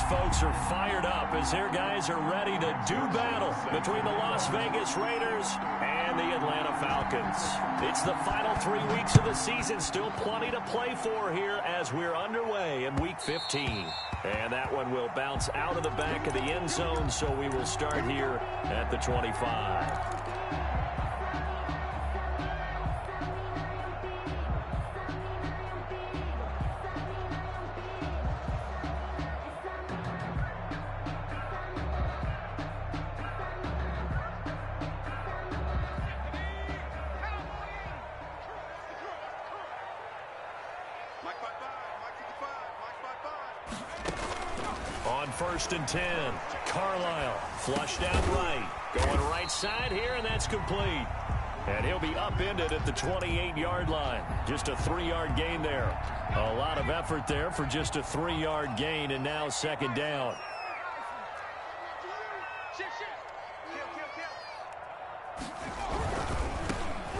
these folks are fired up as their guys are ready to do battle between the Las Vegas Raiders and the Atlanta Falcons. It's the final 3 weeks of the season. Still plenty to play for here as we're underway in Week 15. And that one will bounce out of the back of the end zone, so we will start here at the 25. On 1st and 10, Carlisle flushed out right. Going right side here, and that's complete. And he'll be upended at the 28-yard line. Just a 3-yard gain there. A lot of effort there for just a 3-yard gain, and now 2nd down.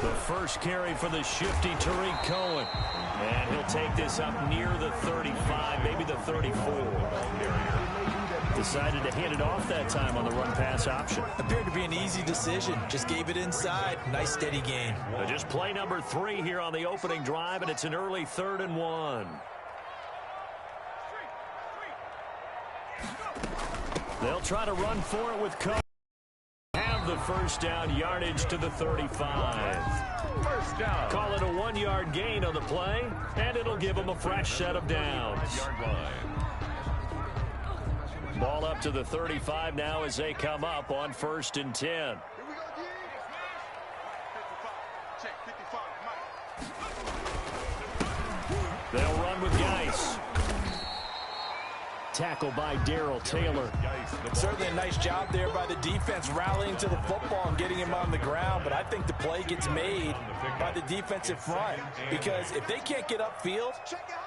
The first carry for the shifty Tariq Cohen. And he'll take this up near the 35, maybe the 34. Decided to hand it off that time on the run-pass option. Appeared to be an easy decision. Just gave it inside. Nice steady gain. Just play number 3 here on the opening drive, and it's an early 3rd and 1. They'll try to run for it with Cohen. Have the first down, yardage to the 35. First down. Call it a 1-yard gain on the play, and it'll give them a fresh set of downs. Ball up to the 35 now as they come up on 1st and 10. They'll run with Geis. Tackled by Darrell Taylor. Certainly a nice job there by the defense rallying to the football and getting him on the ground, but I think the play gets made by the defensive front because if they can't get upfield,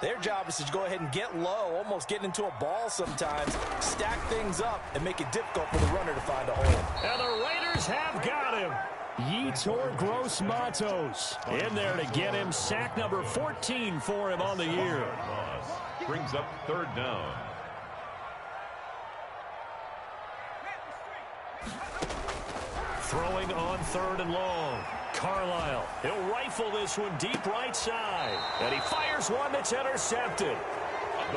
their job is to go ahead and get low, almost get into a ball sometimes, stack things up, and make it difficult for the runner to find a hole. And the Raiders have got him. Yetur Gross-Matos in there to get him. Sack number 14 for him on the year. Brings up 3rd down. Throwing on 3rd and long. Carlisle. He'll rifle this one deep right side. And he fires one that's intercepted.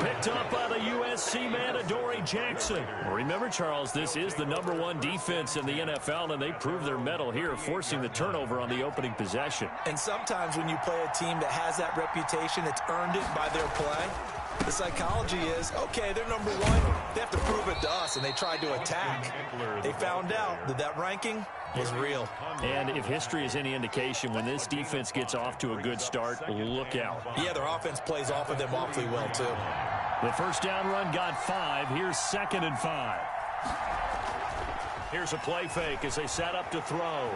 Picked up by the USC man, Adoree Jackson. Remember, Charles, this is the #1 defense in the NFL, and they prove their mettle here, forcing the turnover on the opening possession. And sometimes when you play a team that has that reputation, it's earned it by their play. The psychology is, okay, they're #1. They have to prove it to us, and they tried to attack. They found out that that ranking was real. And if history is any indication, when this defense gets off to a good start, look out. Yeah, their offense plays off of them awfully well, too. The first down run got 5. Here's 2nd and 5. Here's a play fake as they set up to throw.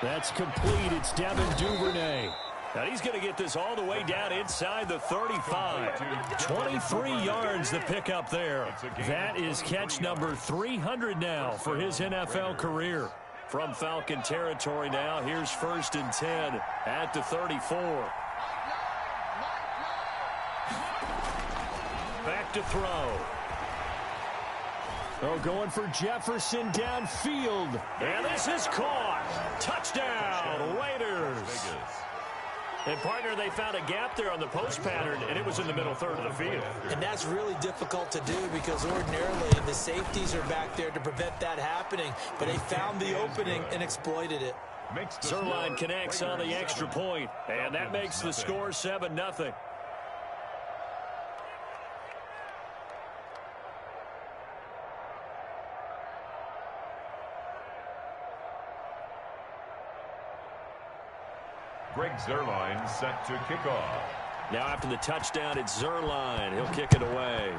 That's complete. It's Devin Duvernay. And he's going to get this all the way down inside the 35. 23 yards the pickup there. That is catch number 300 now for his NFL career. From Falcon territory now, here's 1st and 10 at the 34. Back to throw. Oh, going for Jefferson downfield. And this is caught. Touchdown, Raiders. And, partner, they found a gap there on the post pattern, and it was in the middle 3rd of the field. And that's really difficult to do because ordinarily the safeties are back there to prevent that happening. But they found the opening and exploited it. Zuerlein connects on the extra point, and that makes the score 7-0. Greg Zuerlein set to kick off. Now after the touchdown, it's Zuerlein. He'll kick it away.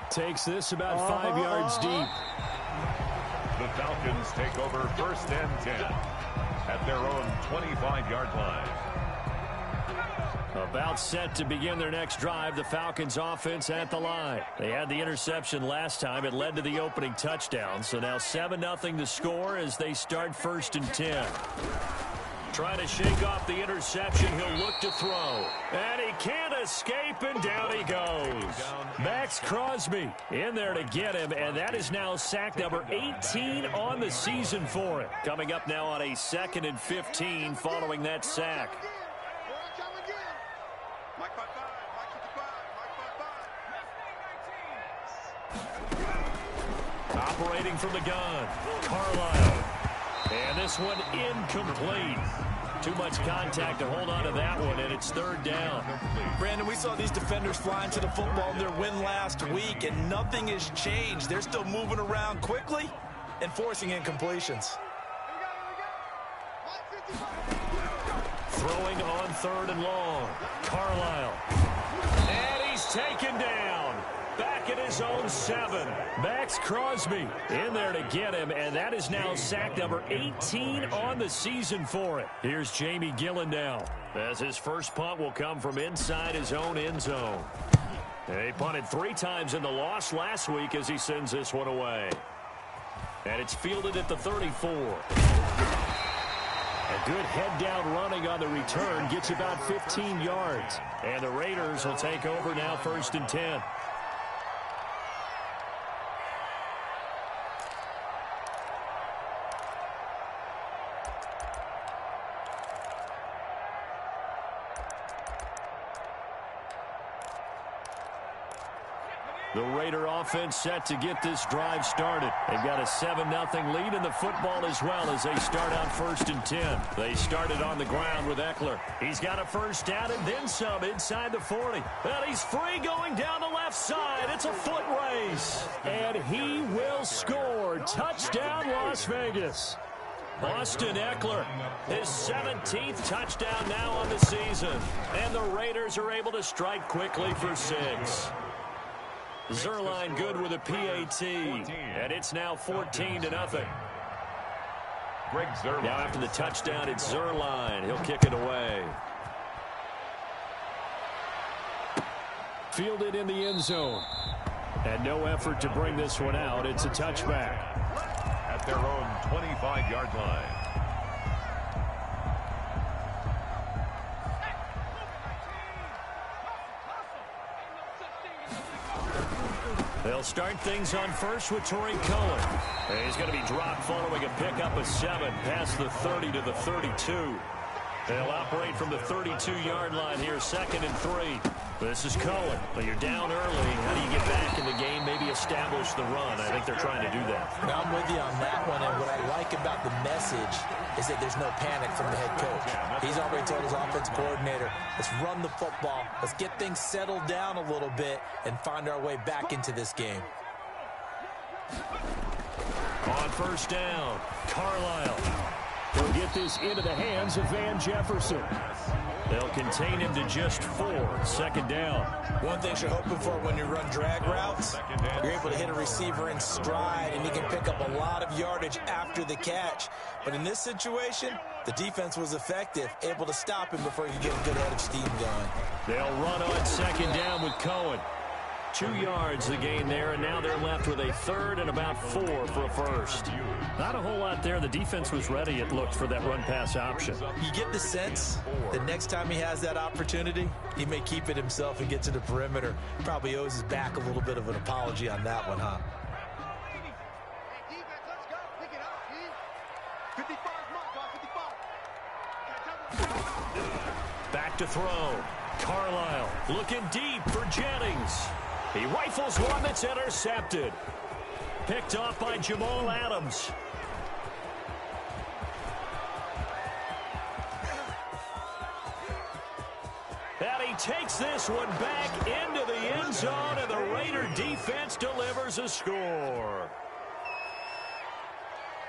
Takes this about 5 yards deep. The Falcons take over 1st and 10 at their own 25-yard line. About set to begin their next drive, the Falcons offense at the line. They had the interception last time. It led to the opening touchdown. So now 7-0 to score as they start 1st and 10. Trying to shake off the interception. He'll look to throw. And he can't escape, and down he goes. Max Crosby in there to get him, and that is now sack number 18 on the season for him. Coming up now on a 2nd and 15 following that sack. Operating from the gun, Carlisle. And this one incomplete. Too much contact to hold on to that one, and it's 3rd down. Brandon, we saw these defenders flying to the football in their win last week, and nothing has changed. They're still moving around quickly and forcing incompletions. Throwing on 3rd and long, Carlisle. And he's taken down. Back at his own 7. Max Crosby in there to get him, and that is now sack number 18 on the season for it. Here's Jamie Gillen now, as his first punt will come from inside his own end zone. He punted 3 times in the loss last week as he sends this one away. And it's fielded at the 34. A good head-down running on the return gets about 15 yards. And the Raiders will take over now 1st and 10. The Raider offense set to get this drive started. They've got a 7-0 lead in the football as well as they start out 1st and 10. They started on the ground with Eckler. He's got a 1st down and then some inside the 40. And he's free going down the left side. It's a foot race. And he will score. Touchdown, Las Vegas. Austin Eckler, his 17th touchdown now on the season. And the Raiders are able to strike quickly for 6. Zuerlein good with a PAT, and it's now 14-0. Greg Zuerlein. Now after the touchdown, it's Zuerlein. He'll kick it away. Fielded in the end zone. And no effort to bring this one out. It's a touchback. At their own 25-yard line. They'll start things on first with Torrey Cohen. And he's going to be dropped following a pickup of 7 past the 30 to the 32. They'll operate from the 32-yard line here, 2nd and 3. This is Cohen. But you're down early. How do you get back in the game? Maybe establish the run. I think they're trying to do that. Now, I'm with you on that one, and what I like about the message is that there's no panic from the head coach. He's already told his offense coordinator, let's run the football, let's get things settled down a little bit and find our way back into this game. On 1st down, Carlisle will get this into the hands of Van Jefferson. They'll contain him to just 4, 2nd down. One thing you're hoping for when you run drag routes, you're able to hit a receiver in stride, and he can pick up a lot of yardage after the catch. But in this situation, the defense was effective, able to stop him before he could get a good head of steam going. They'll run on 2nd down with Cohen. 2 yards the gain there, and now they're left with a 3rd and about 4 for a 1st. Not a whole lot there. The defense was ready, it looked, for that run-pass option. You get the sense that next time he has that opportunity, he may keep it himself and get to the perimeter. Probably owes his back a little bit of an apology on that one, huh? Back to throw. Carlisle looking deep for Jennings. He rifles one that's intercepted. Picked off by Jamal Adams. And he takes this one back into the end zone, and the Raider defense delivers a score.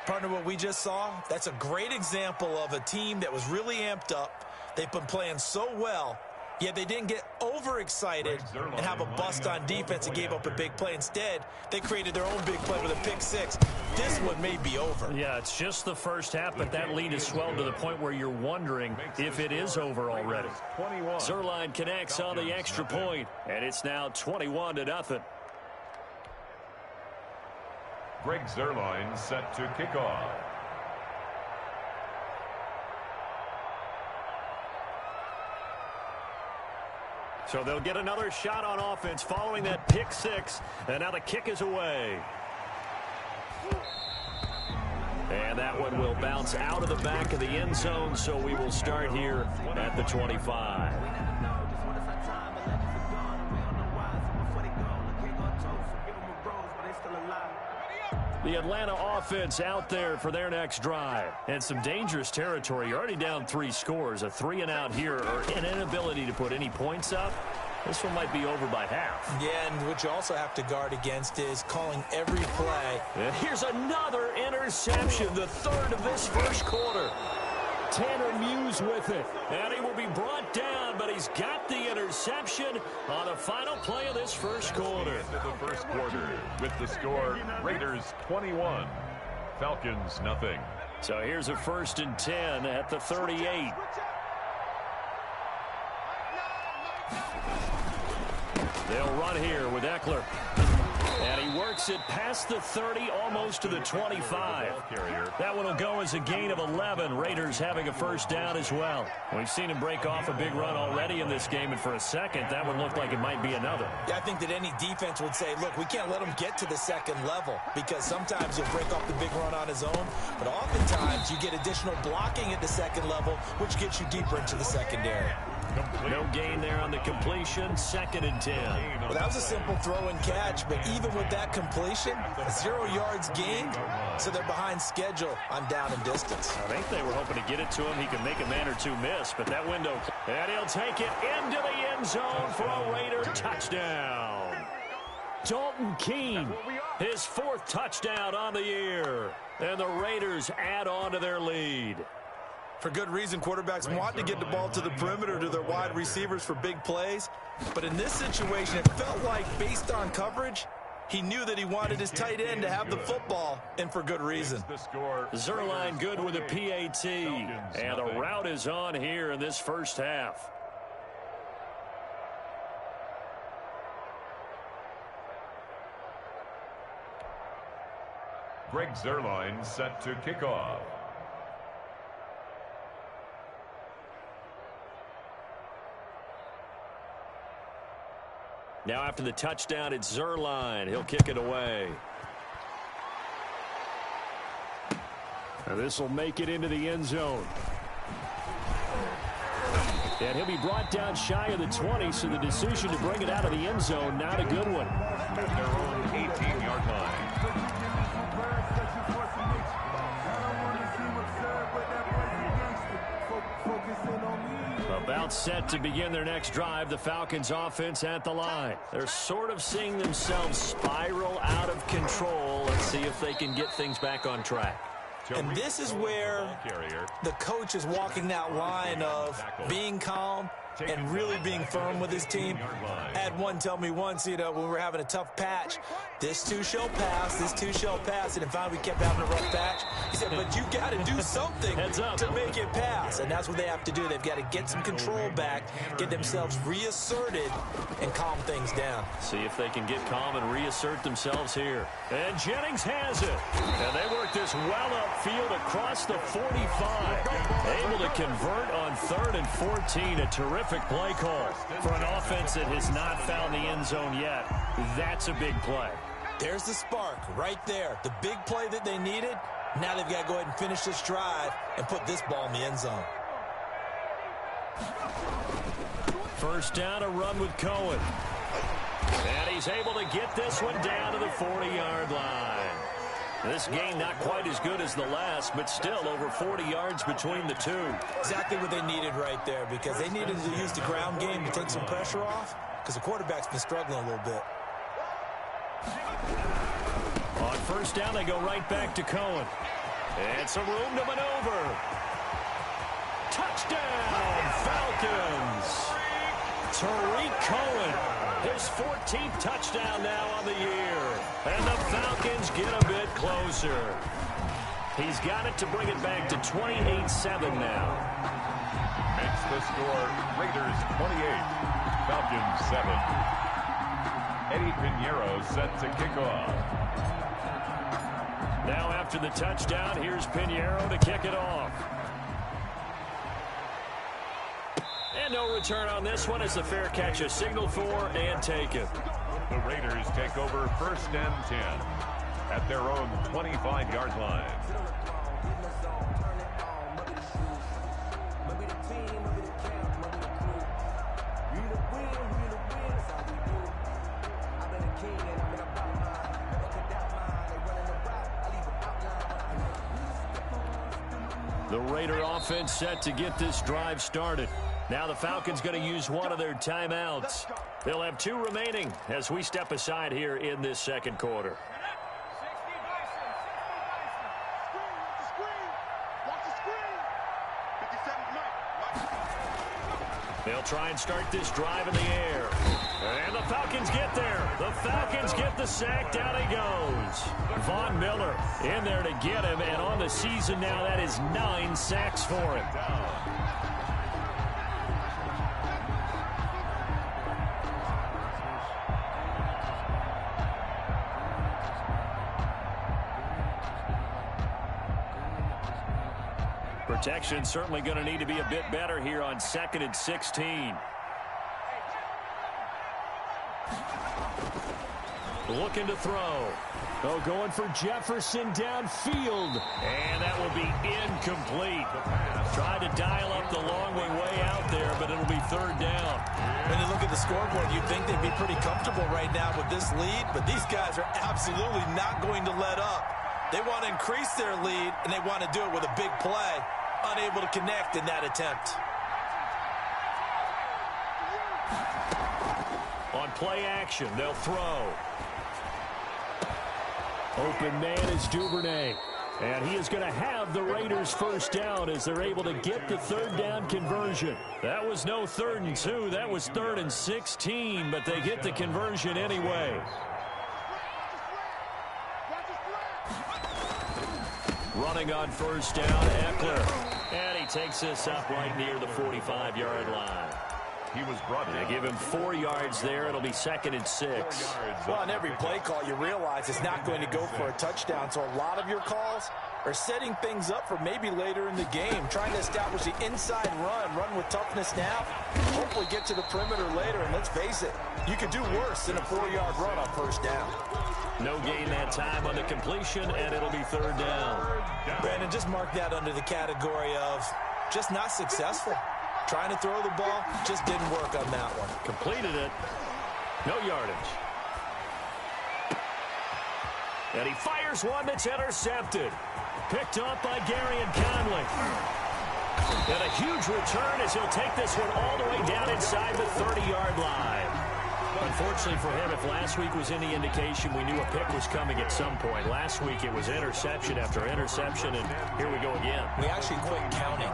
Partner, what we just saw, that's a great example of a team that was really amped up. They've been playing so well, yet they didn't get overexcited and have a bust on defense and gave up a big play. Instead, they created their own big play with a pick 6. This one may be over. Yeah, it's just the first half, but that lead has swelled to the point where you're wondering if it is over already. Zuerlein connects on the extra point, and it's now 21-0. Greg Zuerlein set to kick off. So they'll get another shot on offense following that pick six. And now the kick is away. And that one will bounce out of the back of the end zone, so we will start here at the 25. The Atlanta offense out there for their next drive. And some dangerous territory. You're already down 3 scores. A 3-and-out here, or an inability to put any points up. This one might be over by half. Yeah, and what you also have to guard against is calling every play. And here's another interception, the third of this first quarter. Tanner Muse with it. And he will be brought down, but he's got the interception on the final play of this first quarter. The first quarter with the score, Raiders 21, Falcons nothing. So here's a 1st and 10 at the 38. They'll run here with Eckler. And he works it past the 30, almost to the 25. That one will go as a gain of 11. Raiders having a first down as well. We've seen him break off a big run already in this game, and for a second, that one looked like it might be another. Yeah, I think that any defense would say, look, we can't let him get to the second level, because sometimes he'll break off the big run on his own, but oftentimes you get additional blocking at the second level, which gets you deeper into the secondary. No gain there on the completion. 2nd and 10. Well, that was a simple throw and catch, but even with that completion, 0 yards gained, so they're behind schedule on down and distance. I think they were hoping to get it to him. He can make a man or two miss, but that window. And he'll take it into the end zone for a Raider touchdown. Dalton Keene, his 4th touchdown on the year. And the Raiders add on to their lead. For good reason, quarterbacks want to get the ball to the perimeter to their wide receivers for big plays. But in this situation, it felt like, based on coverage, he knew that he wanted his tight end to have the football, and for good reason. Zuerlein good with a PAT. And the route is on here in this first half. Greg Zuerlein set to kick off. Now after the touchdown, it's Zuerlein. He'll kick it away. Now this will make it into the end zone. And he'll be brought down shy of the 20, so the decision to bring it out of the end zone, not a good one. At their own 18-yard line. About set to begin their next drive, the Falcons offense at the line. They're sort of seeing themselves spiral out of control. Let's see if they can get things back on track. And this is where the coach is walking that line of being calm and really being firm with his team. I had one tell me once, when we were having a tough patch, this too shall pass, this too shall pass. And finally we kept having a rough patch. He said, but you got to do something to make it pass. And that's what they have to do. They've got to get some control back, get themselves reasserted, and calm things down. See if they can get calm and reassert themselves here. And Jennings has it. And they work this well upfield across the 45. Able to convert on 3rd and 14. A terrific play call for an offense that has not found the end zone yet. That's a big play. There's the spark right there. The big play that they needed. Now they've got to go ahead and finish this drive and put this ball in the end zone. First down, a run with Cohen. And he's able to get this one down to the 40-yard line. This game not quite as good as the last, but still over 40 yards between the two. Exactly what they needed right there, because they needed to use the ground game to take some pressure off, because the quarterback's been struggling a little bit. On first down, they go right back to Cohen. And some room to maneuver. Touchdown, Falcons! Tariq Cohen, his 14th touchdown now on the year. And the Falcons get a bit closer. He's got it to bring it back to 28-7 now. Makes the score Raiders 28, Falcons 7. Eddie Pinheiro set to kick off. Now after the touchdown, here's Pinheiro to kick it off. And no return on this one as the fair catch is signaled for and taken. The Raiders take over 1st and 10 at their own 25-yard line. The Raider offense set to get this drive started. Now the Falcons going to use one of their timeouts. They'll have 2 remaining as we step aside here in this second quarter. They'll try and start this drive in the air. And the Falcons get there. The Falcons get the sack. Down he goes. Von Miller in there to get him. And on the season now, that is 9 sacks for him. Protection certainly going to need to be a bit better here on 2nd and 16. Looking to throw. Oh, going for Jefferson downfield. And that will be incomplete. Tried to dial up the long way out there, but it'll be 3rd down. When you look at the scoreboard, you'd think they'd be pretty comfortable right now with this lead, but these guys are absolutely not going to let up. They want to increase their lead, and they want to do it with a big play. Unable to connect in that attempt. On play action, they'll throw. Open man is Duvernay. And he is going to have the Raiders 1st down as they're able to get the 3rd down conversion. That was no 3rd and 2. That was 3rd and 16, but they get the conversion anyway. Running on 1st down, Eckler. And he takes this up right near the 45-yard line. He was brought in. They give him 4 yards there. It'll be 2nd and 6. Well, on every play call, you realize it's not going to go for a touchdown. So a lot of your calls are setting things up for maybe later in the game, trying to establish the inside run with toughness now, hopefully get to the perimeter later. And let's face it, you could do worse than a 4-yard run on 1st down. No gain that time on the completion, and it'll be 3rd down. Brandon, just mark that under the category of just not successful. Trying to throw the ball, just didn't work on that one. Completed it. No yardage. And he fires one that's intercepted. Picked up by Garion Conley. And a huge return as he'll take this one all the way down inside the 30-yard line. Unfortunately for him, if last week was any indication, we knew a pick was coming at some point. Last week it was interception after interception, and here we go again. We actually quit counting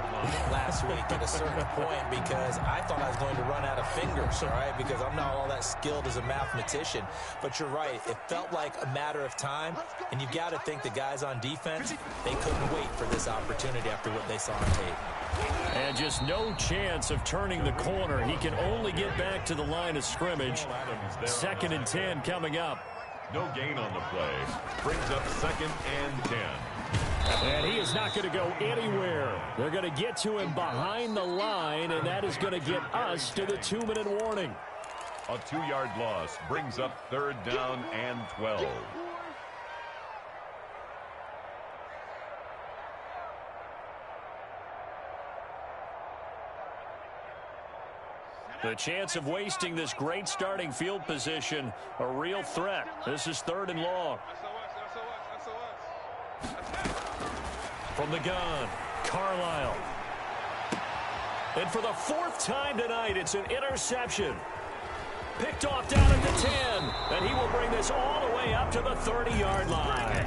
last week at a certain point because I thought I was going to run out of fingers, all right, because I'm not all that skilled as a mathematician. But you're right. It felt like a matter of time, and you've got to think the guys on defense, they couldn't wait for this opportunity after what they saw on tape. And just no chance of turning the corner. He can only get back to the line of scrimmage. 2nd and 10 coming up. No gain on the play. Brings up 2nd and 10. And he is not going to go anywhere. They're going to get to him behind the line, and that is going to get us to the 2-minute warning. A 2-yard loss brings up 3rd down and 12. The chance of wasting this great starting field position, a real threat. This is 3rd and long. From the gun, Carlisle. And for the 4th time tonight, it's an interception. Picked off down at the 10. And he will bring this all the way up to the 30-yard line.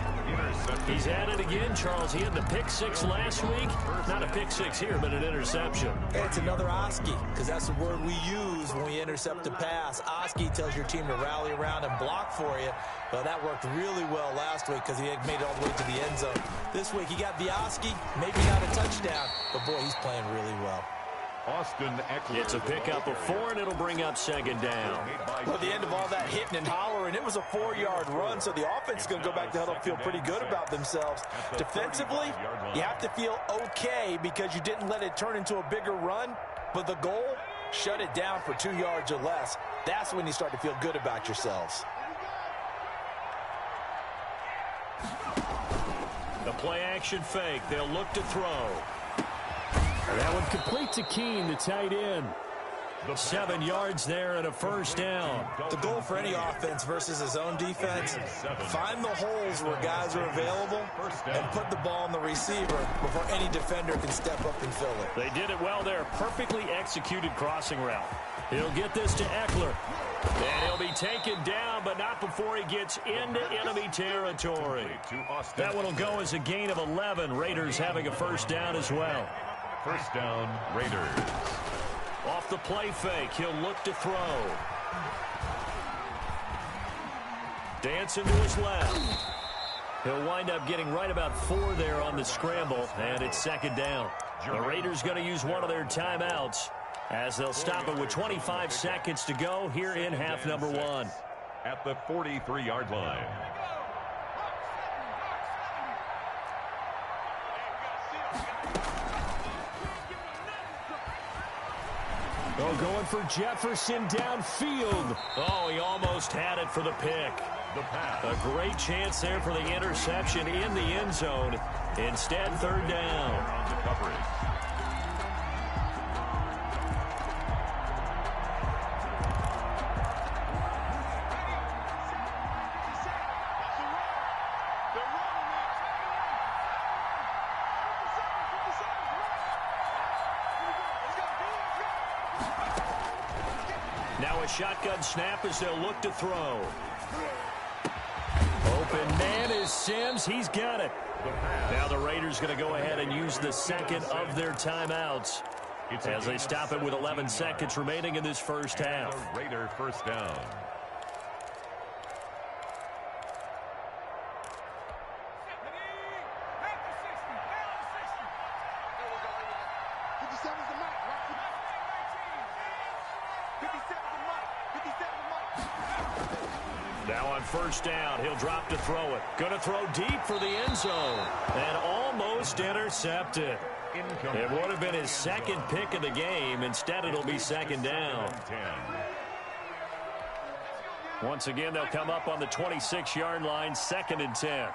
He's at it again, Charles. He had the pick 6 last week. Not a pick 6 here, but an interception. It's another Oski, because that's the word we use when we intercept a pass. Oski tells your team to rally around and block for you. Well, that worked really well last week because he made it all the way to the end zone. This week, he got the Oski, maybe not a touchdown, but boy, he's playing really well. Austin Eckler. It's a pickup of 4, and it'll bring up 2nd down. Well, at the end of all that hitting and hollering, it was a 4-yard run, so the offense is going to go back to huddle and feel pretty good about themselves. Defensively, you have to feel okay because you didn't let it turn into a bigger run, but the goal, shut it down for 2 yards or less. That's when you start to feel good about yourselves. The play-action fake. They'll look to throw. That one complete to Keene, the tight end. 7 yards there and a first down. The goal for any offense versus his own defense, find the holes where guys are available and put the ball on the receiver before any defender can step up and fill it. They did it well there. Perfectly executed crossing route. He'll get this to Eckler. And he'll be taken down, but not before he gets into enemy territory. That one will go as a gain of 11. Raiders having a first down as well. First down, Raiders. Off the play fake, he'll look to throw. Dancing to his left. He'll wind up getting right about 4 there on the scramble, and it's second down. The Raiders going to use one of their timeouts as they'll stop it with 25 seconds to go here in half number 1. At the 43-yard line. Oh, going for Jefferson downfield. Oh, he almost had it for the pick. A great chance there for the interception in the end zone. Instead, third down. Now a shotgun snap as they'll look to throw. Open man is Sims. He's got it. Now the Raiders going to go ahead and use the second of their timeouts as they stop it with 11 seconds remaining in this first half. Raider first down. Now on first down, he'll drop to throw it. Going to throw deep for the end zone. And almost intercepted. It would have been his second pick of the game. Instead, it'll be second down. Once again, they'll come up on the 26-yard line, 2nd and 10.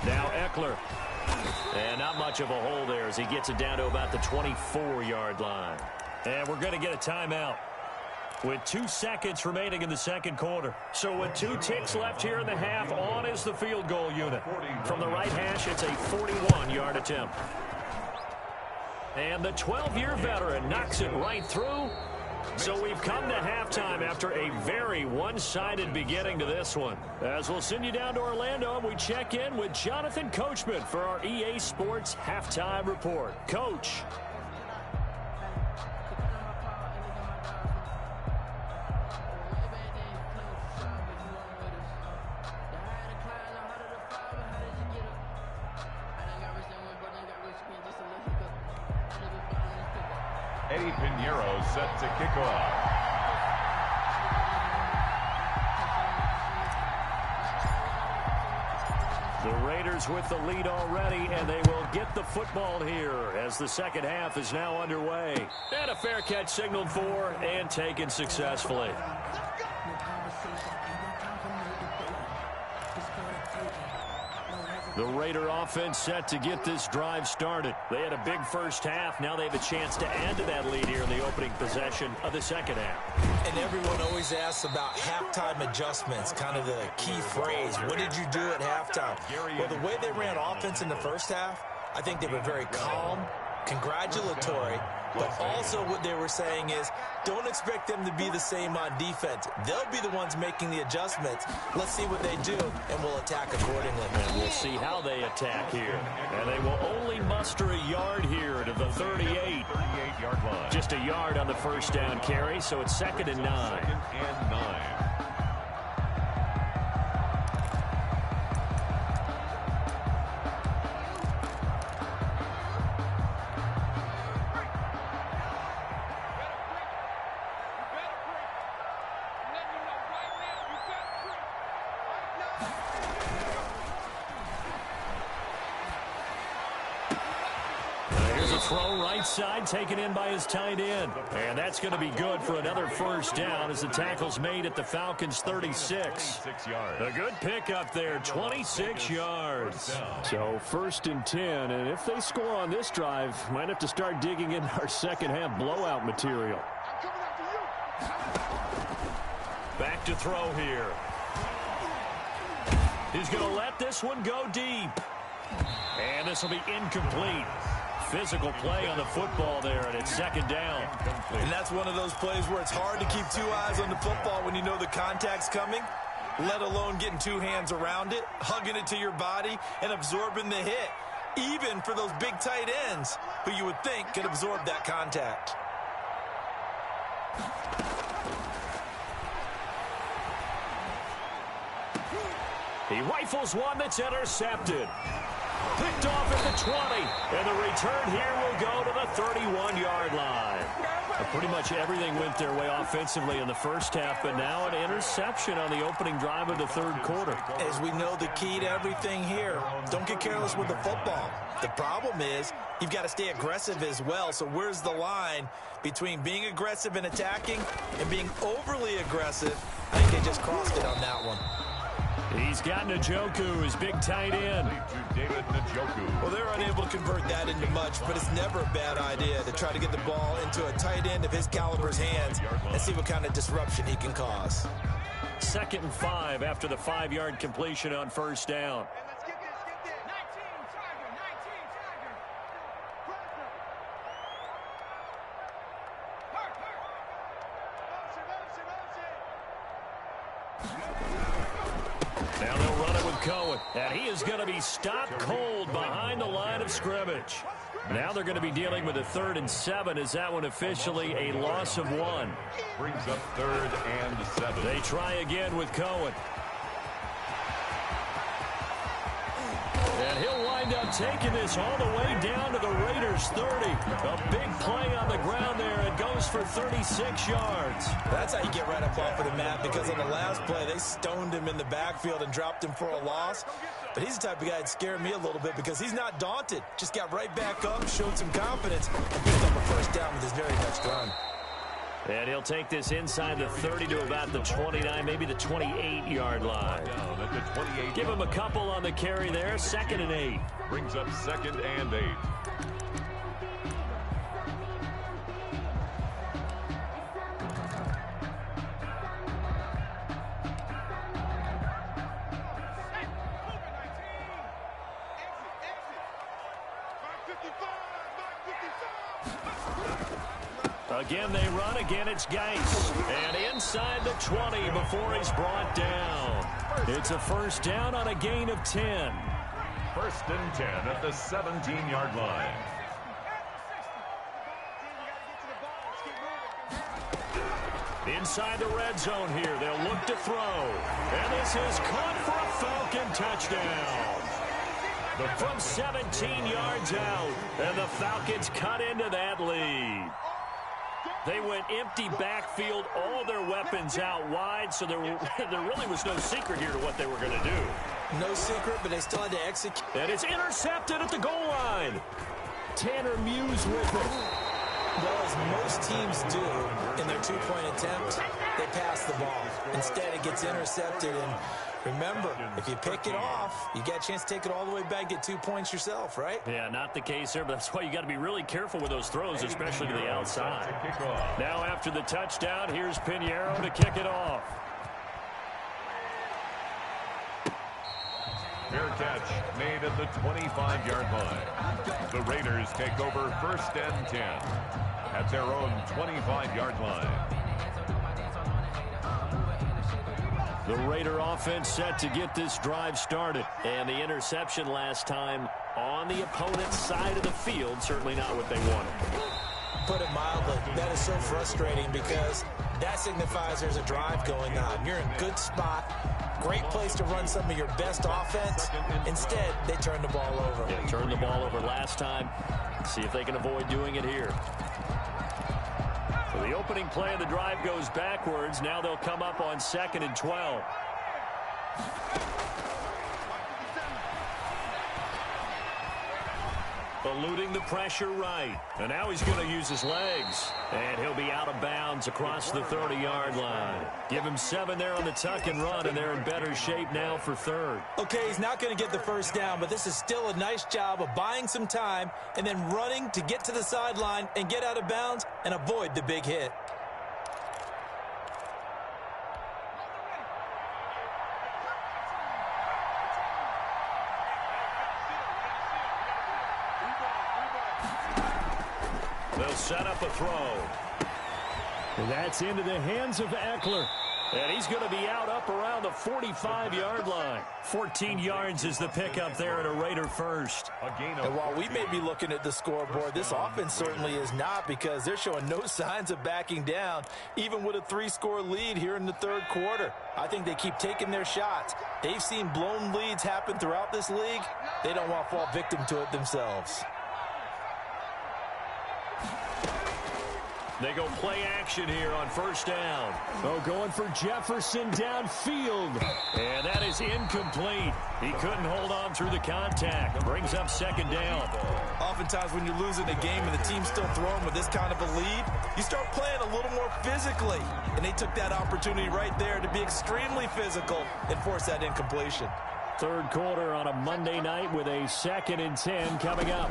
Now Eckler. And not much of a hole there as he gets it down to about the 24-yard line. And we're going to get a timeout with 2 seconds remaining in the second quarter. So with 2 ticks left here in the half, on is the field goal unit. From the right hash, it's a 41-yard attempt. And the 12-year veteran knocks it right through. So we've come to halftime after a very one-sided beginning to this one. As we'll send you down to Orlando, we check in with Jonathan Coachman for our EA Sports Halftime Report. Coach. Eddie Pinheiro set to kick off. The Raiders with the lead already, and they will get the football here as the second half is now underway. And a fair catch signaled for and taken successfully. The Raider offense set to get this drive started. They had a big first half. Now they have a chance to add to that lead here in the opening possession of the second half. And everyone always asks about halftime adjustments, kind of the key phrase. What did you do at halftime? Well, the way they ran offense in the first half, I think they were very calm, congratulatory, but also what they were saying is don't expect them to be the same on defense. They'll be the ones making the adjustments. Let's see what they do, and we'll attack accordingly. And we'll see how they attack here. And they will only muster a yard here to the 38. 38-yard line. Just a yard on the first down carry, so it's 2nd and 9. 2nd and 9. throw right side taken in by his tight end. And that's going to be good for another first down as the tackle's made at the Falcons' 36. A good pickup there, 26 yards. So 1st and 10, and if they score on this drive, might have to start digging into our second half blowout material. Back to throw here. He's going to let this one go deep. And this will be incomplete. Physical play on the football there, and it's 2nd down. And that's one of those plays where it's hard to keep 2 eyes on the football when you know the contact's coming, let alone getting 2 hands around it, hugging it to your body, and absorbing the hit, even for those big tight ends who you would think could absorb that contact. He rifles one that's intercepted. Picked off at the 20. And the return here will go to the 31-yard line. Pretty much everything went their way offensively in the first half, but now an interception on the opening drive of the 3rd quarter. As we know, the key to everything here, don't get careless with the football. The problem is you've got to stay aggressive as well. So where's the line between being aggressive and attacking and being overly aggressive? I think they just crossed it on that one. He's got Njoku, his big tight end. David Njoku. Well, they're unable to convert that into much, but it's never a bad idea to try to get the ball into a tight end of his caliber's hands and see what kind of disruption he can cause. 2nd and 5 after the 5-yard completion on 1st down. Now they'll run it with Cohen. And he is going to be stopped cold behind the line of scrimmage. Now they're going to be dealing with a 3rd and 7. Is that one officially a loss of 1? Brings up 3rd and 7. They try again with Cohen. And he'll wind up taking this all the way down to the Raiders' 30. A big play on the ground there. It goes for 36 yards. That's how you get right up off of the mat, because on the last play, they stoned him in the backfield and dropped him for a loss. But he's the type of guy that scared me a little bit because he's not daunted. Just got right back up, showed some confidence, and picked up a first down with his very next run. And he'll take this inside the 30 to about the 29, maybe the 28-yard line. Down at the 28. Give him a couple on the carry there. 2nd and 8. Brings up 2nd and 8. Again, they run. Again, it's Geis. And inside the 20 before he's brought down. It's a first down on a gain of 10. 1st and 10 at the 17-yard line. Inside the red zone here. They'll look to throw. And this is caught for a Falcon touchdown. From 17 yards out. And the Falcons cut into that lead. They went empty backfield, all their weapons out wide, so there really was no secret here to what they were going to do. No secret, but they still had to execute. And it's intercepted at the goal line. Tanner Muse with it. Well, as most teams do in their two-point attempt, they pass the ball. Instead, it gets intercepted, and remember, if you pick it off, you get a chance to take it all the way back, get 2 points yourself, right? Yeah, not the case here, but that's why you got to be really careful with those throws, especially to the outside. Now after the touchdown, here's Pinheiro to kick it off. Fair catch made at the 25-yard line. The Raiders take over 1st and 10 at their own 25-yard line. The Raider offense set to get this drive started. And the interception last time on the opponent's side of the field, certainly not what they wanted. Put it mildly, that is so frustrating because that signifies there's a drive going on. You're in a good spot, great place to run some of your best offense. Instead, they turn the ball over. Yeah, turned the ball over last time. See if they can avoid doing it here. So the opening play of the drive goes backwards. Now they'll come up on 2nd and 12. Eluding the pressure right. And now he's going to use his legs. And he'll be out of bounds across the 30-yard line. Give him 7 there on the tuck and run, and they're in better shape now for third. Okay, he's not going to get the first down, but this is still a nice job of buying some time and then running to get to the sideline and get out of bounds and avoid the big hit. They'll set up a throw. And that's into the hands of Eckler. And he's going to be out up around the 45-yard line. 14 yards is the pickup there at a Raider first. And while we may be looking at the scoreboard, this offense certainly is not, because they're showing no signs of backing down, even with a 3-score lead here in the third quarter. I think they keep taking their shots. They've seen blown leads happen throughout this league. They don't want to fall victim to it themselves. They go play action here on first down. Oh, going for Jefferson downfield. And that is incomplete. He couldn't hold on through the contact. Brings up second down. Oftentimes when you're losing a game and the team's still throwing with this kind of a lead, you start playing a little more physically. And they took that opportunity right there to be extremely physical and force that incompletion. Third quarter on a Monday night with a 2nd and 10 coming up.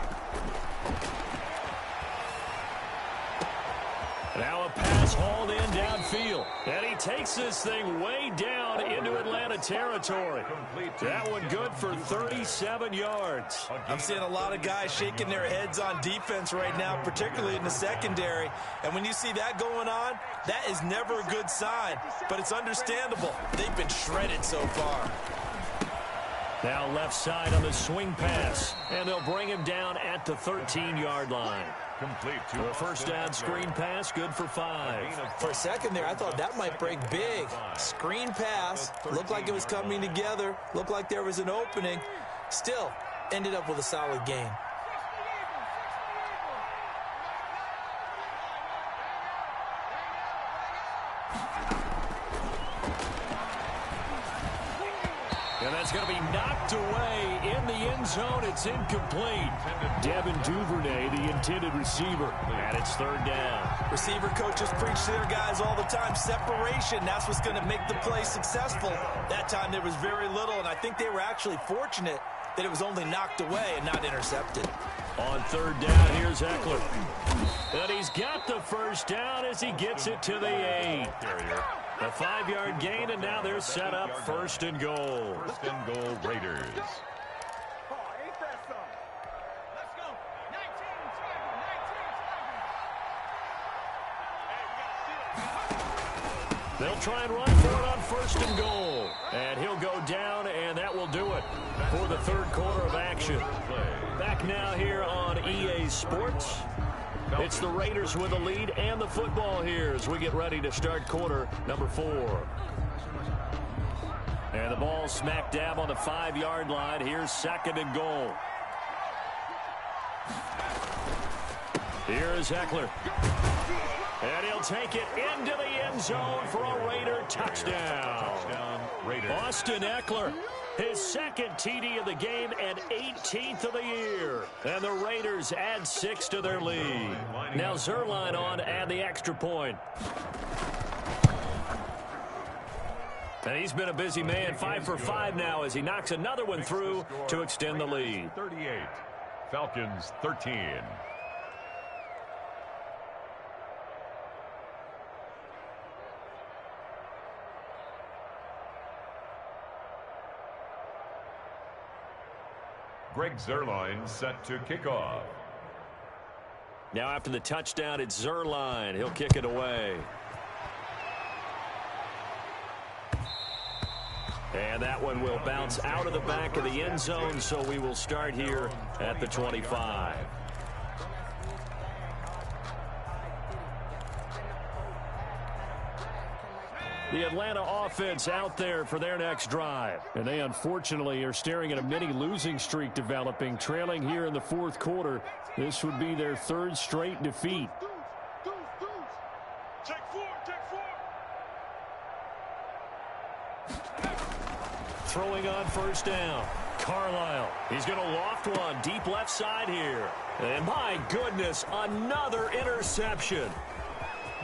Now a pass hauled in downfield. And he takes this thing way down into Atlanta territory. That one good for 37 yards. I'm seeing a lot of guys shaking their heads on defense right now, particularly in the secondary. And when you see that going on, that is never a good sign. But it's understandable. They've been shredded so far. Now left side on the swing pass. And they'll bring him down at the 13-yard line. Complete to The first down screen pass, good for 5. For a second there, I thought that might break big. Screen pass, looked like it was coming together, looked like there was an opening. Still, ended up with a solid gain. And that's going to be knocked away in the end zone. It's incomplete. Devin Duvernay, the intended receiver. And it's third down. Receiver coaches preach to their guys all the time. Separation, that's what's going to make the play successful. That time there was very little, and I think they were actually fortunate that it was only knocked away and not intercepted. On third down, here's Eckler. And he's got the first down as he gets it to the 8. A 5-yard gain, and now they're set up first and goal. First and goal, Raiders. They'll try and run for it on first and goal. And he'll go down, and that will do it for the third quarter of action. Back now here on EA Sports. It's the Raiders with the lead and the football here as we get ready to start quarter number 4. And the ball smack dab on the 5-yard line. Here's second and goal. Here's Eckler. And he'll take it into the end zone for a Raider touchdown. Austin Eckler, his second TD of the game and 18th of the year. And the Raiders add 6 to their lead. Now Zuerlein on to add the extra point. And he's been a busy man, 5 for 5 now as he knocks another one through to extend the lead. 38, Falcons 13. Greg Zuerlein set to kick off. Now after the touchdown, it's Zuerlein. He'll kick it away. And that one will bounce out of the back of the end zone, so we will start here at the 25. The Atlanta offense out there for their next drive. And they unfortunately are staring at a mini losing streak developing, trailing here in the fourth quarter. This would be their third straight defeat. Throwing on first down. Carlisle. He's going to loft one deep left side here. And my goodness, another interception.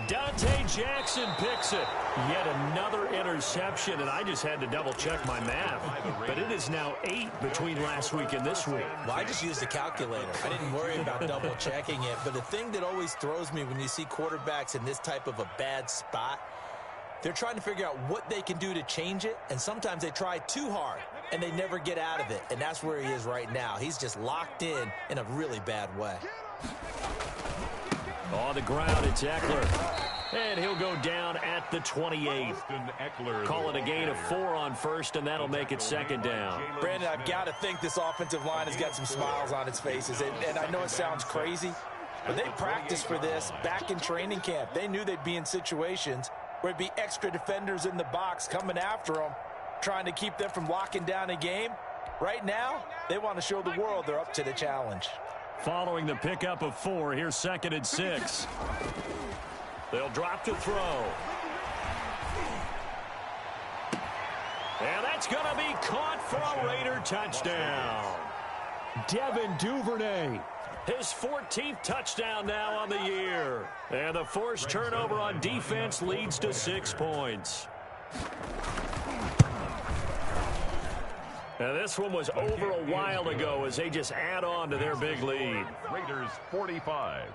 Dante Jackson picks it. Yet another interception, and I just had to double-check my math. But it is now 8 between last week and this week. Well, I just used a calculator. I didn't worry about double-checking it. But the thing that always throws me when you see quarterbacks in this type of a bad spot, they're trying to figure out what they can do to change it, and sometimes they try too hard, and they never get out of it. And that's where he is right now. He's just locked in a really bad way. On the ground, it's Ekeler. And he'll go down at the 28. Call it a gain of 4 on first, and that'll make it second down. Brandon, I've got to think this offensive line has got some smiles on its faces. And I know it sounds crazy, but they practiced for this back in training camp. They knew they'd be in situations where it'd be extra defenders in the box coming after them, trying to keep them from locking down a game. Right now, they want to show the world they're up to the challenge. Following the pickup of 4, here's 2nd and 6. They'll drop to throw. And that's going to be caught for a Raider touchdown. Devin Duvernay. His 14th touchdown now on the year. And the forced turnover on defense leads to 6 points. Now this one was over a while ago as they just add on to their big lead. Raiders 45,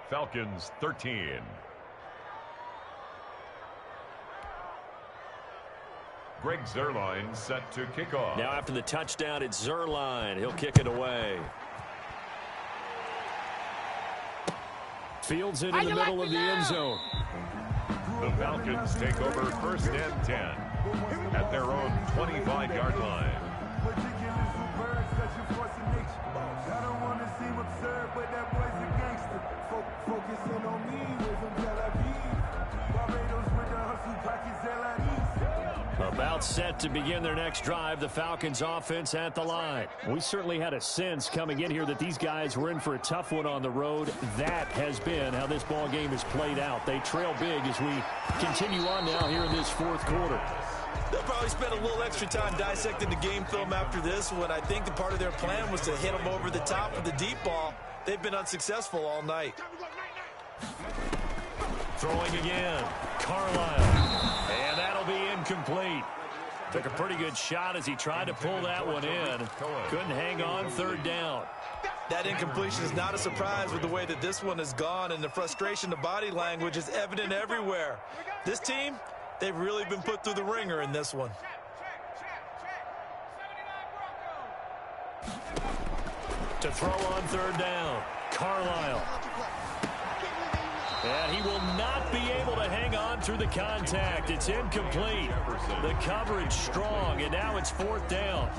Falcons 13. Greg Zuerlein set to kick off. Now after the touchdown, it's Zuerlein. He'll kick it away. Fields it in the middle of the end zone. The Falcons take over 1st and 10 at their own 25-yard line. About set to begin their next drive, the Falcons offense at the line. We certainly had a sense coming in here that these guys were in for a tough one on the road. That has been how this ball game has played out. They trail big as we continue on now here in this 4th quarter. They'll probably spend a little extra time dissecting the game film after this one. I think the part of their plan was to hit them over the top with the deep ball. They've been unsuccessful all night. Throwing again. Carlisle. And that'll be incomplete. Took a pretty good shot as he tried to pull that one in. Couldn't hang on 3rd down. That incompletion is not a surprise with the way that this one has gone, and the frustration of body language is evident everywhere. This team, they've really been put through the ringer in this one. To throw on 3rd down. Carlisle. And he will not be able to hang on through the contact. It's incomplete. The coverage strong, and now it's 4th down.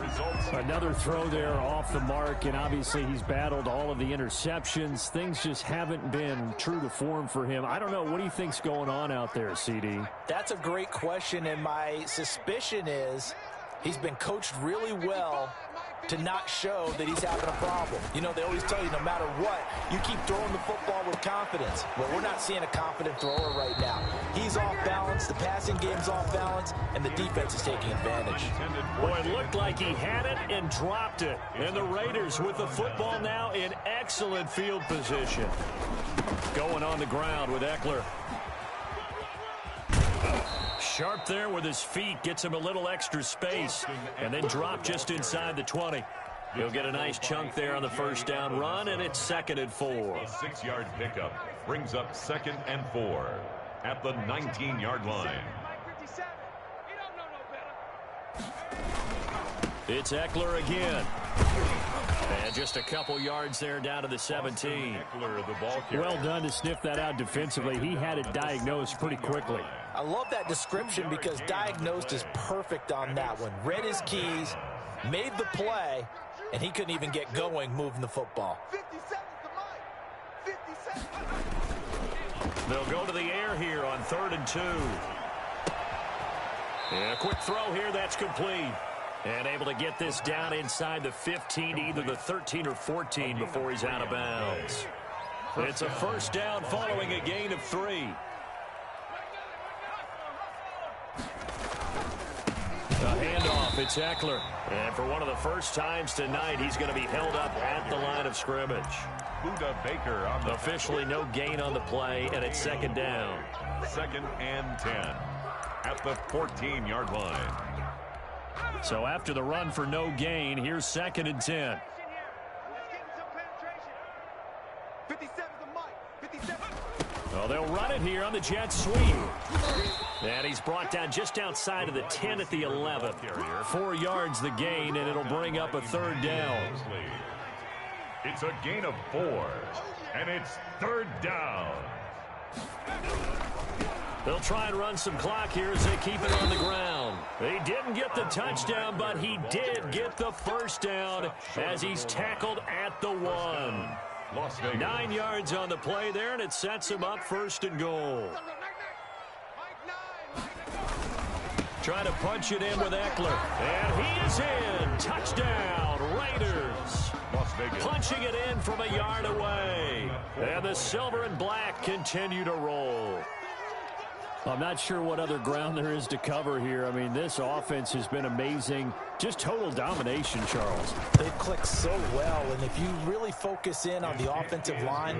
Another throw there off the mark, and obviously he's battled all of the interceptions. Things just haven't been true to form for him. I don't know. What do you think's going on out there, CD? That's a great question, and my suspicion is he's been coached really well to not show that he's having a problem. You know, they always tell you no matter what, you keep throwing the football with confidence. Well, we're not seeing a confident thrower right now. He's off balance, the passing game's off balance, and the defense is taking advantage. Boy, it looked like he had it and dropped it. And the Raiders with the football now in excellent field position. Going on the ground with Ekeler. Sharp there with his feet, gets him a little extra space, and then drop just inside the 20. He'll get a nice chunk there on the 1st down run, and it's 2nd and 4. A 6-yard pickup brings up 2nd and 4 at the 19-yard line. It's Ekeler again. And just a couple yards there down to the 17. Well done to sniff that out defensively. He had it diagnosed pretty quickly. I love that description because diagnosed is perfect on that one. Read his keys, made the play, and he couldn't even get going moving the football. They'll go to the air here on 3rd and 2. And a quick throw here, that's complete. And able to get this down inside the 15, either the 13 or 14 before he's out of bounds. It's a 1st down following a gain of 3. A handoff, it's Ekeler. And for one of the first times tonight, he's going to be held up at the line of scrimmage. Buda Baker on the officially no gain on the play, and it's second down. 2nd and 10 at the 14-yard line. So after the run for no gain, here's 2nd and 10. Well, they'll run it here on the jet sweep. And he's brought down just outside of the 10 at the 11. 4 yards the gain, and it'll bring up a 3rd down. It's a gain of 4, and it's 3rd down. They'll try and run some clock here as they keep it on the ground. He didn't get the touchdown, but he did get the 1st down as he's tackled at the 1. 9 yards on the play there, and it sets him up 1st and goal. Trying to punch it in with Eckler. And he is in. Touchdown, Raiders. Punching it in from a yard away. And the silver and black continue to roll. I'm not sure what other ground there is to cover here. I mean, this offense has been amazing. Just total domination, Charles. They've clicked so well, and if you really focus in on the offensive line,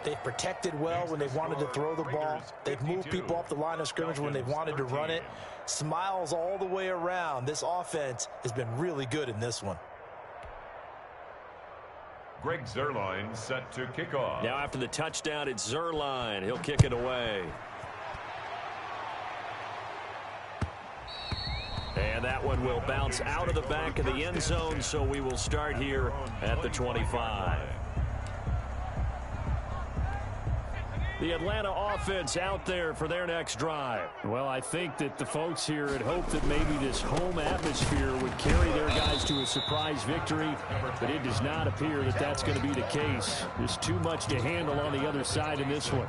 they've protected well when they've wanted to throw the ball. They've moved people off the line of scrimmage when they've wanted to run it. Smiles all the way around. This offense has been really good in this one. Greg Zuerlein set to kick off. Now after the touchdown, it's Zuerlein. He'll kick it away. And that one will bounce out of the back of the end zone, so we will start here at the 25. The Atlanta offense out there for their next drive. Well, I think that the folks here had hoped that maybe this home atmosphere would carry their guys to a surprise victory, but it does not appear that that's going to be the case. There's too much to handle on the other side in this one.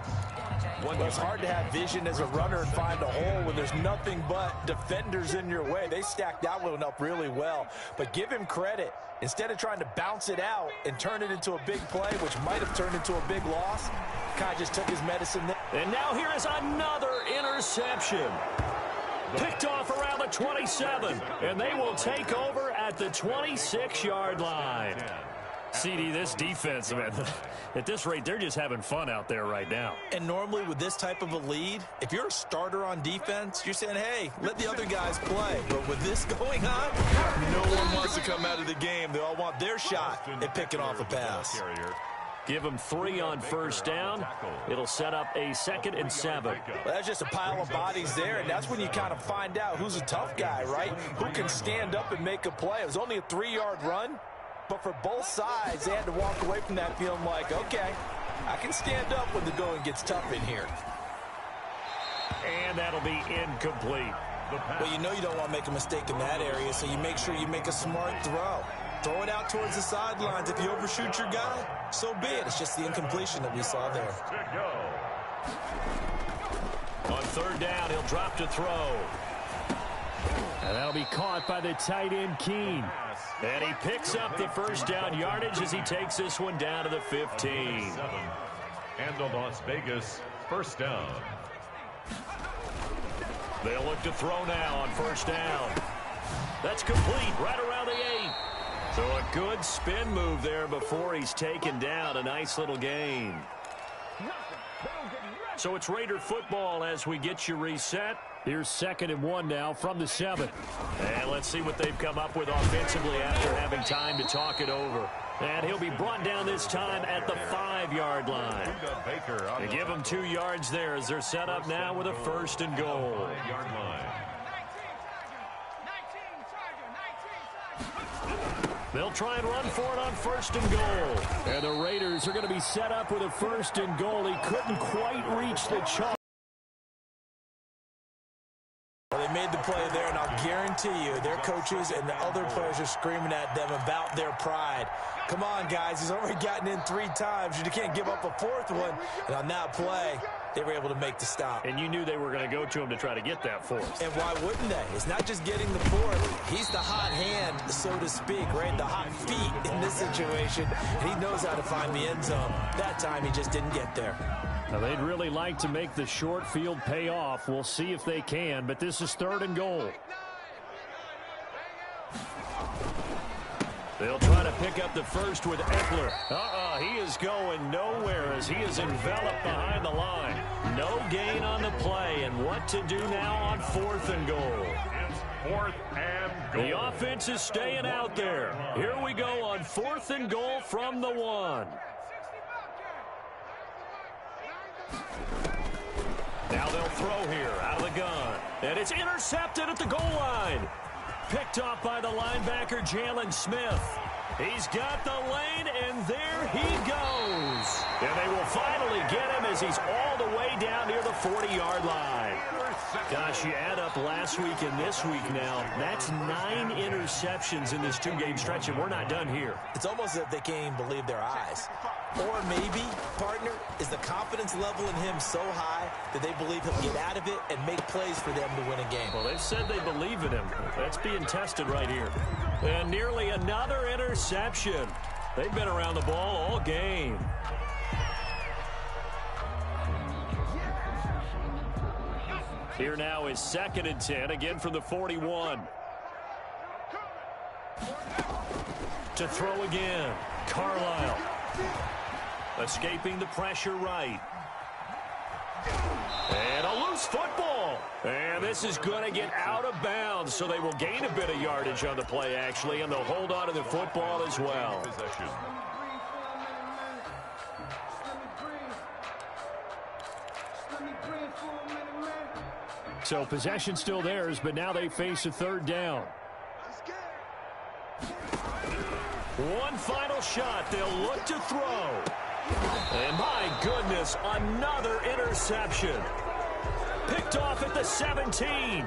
Well, it's hard to have vision as a runner and find a hole when there's nothing but defenders in your way. They stacked that one up really well. But give him credit. Instead of trying to bounce it out and turn it into a big play, which might have turned into a big loss, kind of just took his medicine there. And now here is another interception. Picked off around the 27. And they will take over at the 26-yard line. CD, this defense, man, at this rate, they're just having fun out there right now. And normally with this type of a lead, if you're a starter on defense, you're saying, hey, let the other guys play. But with this going on, no one wants to come out of the game. They all want their shot at picking off a pass. Give them 3 on 1st down. It'll set up a 2nd and 7. Well, that's just a pile of bodies there, and that's when you kind of find out who's a tough guy, right? Who can stand up and make a play. It was only a 3-yard run. But for both sides, they had to walk away from that feeling like, okay, I can stand up when the going gets tough in here. And that'll be incomplete. Well, you know you don't want to make a mistake in that area, so you make sure you make a smart throw. Throw it out towards the sidelines. If you overshoot your guy, so be it. It's just the incompletion that we saw there. On 3rd down, he'll drop to throw. And that'll be caught by the tight end, Keene. And he picks up the 1st down yardage as he takes this one down to the 15. And the Las Vegas 1st down. They'll look to throw now on 1st down. That's complete right around the 8. So a good spin move there before he's taken down. A nice little gain. So it's Raider football as we get you reset. Here's 2nd and 1 now from the 7. And let's see what they've come up with offensively after having time to talk it over. And he'll be brought down this time at the 5-yard line. They give him 2 yards there as they're set up now with a 1st and goal. They'll try and run for it on 1st and goal. And the Raiders are going to be set up with a 1st and goal. He couldn't quite reach the chalk. Well, they made the play there, and I'll guarantee you their coaches and the other players are screaming at them about their pride. Come on, guys. He's already gotten in 3 times. You can't give up a 4th one. And on that play, they were able to make the stop. And you knew they were going to go to him to try to get that 4th. And why wouldn't they? It's not just getting the 4th. He's the hot hand, so to speak, right? The hot feet in this situation. And he knows how to find the end zone. That time, he just didn't get there. Now, they'd really like to make the short field pay off. We'll see if they can, but this is 3rd and goal. They'll try to pick up the 1st with Eckler. Well, he is going nowhere as he is enveloped behind the line. No gain on the play, and what to do now on 4th and goal. It's 4th and goal. The offense is staying out there. Here we go on 4th and goal from the 1. Now they'll throw here out of the gun. And it's intercepted at the goal line. Picked off by the linebacker, Jalen Smith. He's got the lane, and there he goes. And they will finally get him as he's all the way down near the 40-yard line. Gosh, you add up last week and this week now. That's 9 interceptions in this 2-game stretch, and we're not done here. It's almost as if they can't even believe their eyes. Or maybe, partner, is the confidence level in him so high that they believe he'll get out of it and make plays for them to win a game. Well, they've said they believe in him. That's being tested right here. And nearly another interception. They've been around the ball all game. Here now is 2nd and 10, again from the 41. To throw again, Carlisle. Escaping the pressure right. And a loose football. And this is going to get out of bounds, so they will gain a bit of yardage on the play, actually, and they'll hold on to the football as well. So possession still theirs, but now they face a 3rd down. One final shot. They'll look to throw. And my goodness, another interception. Picked off at the 17.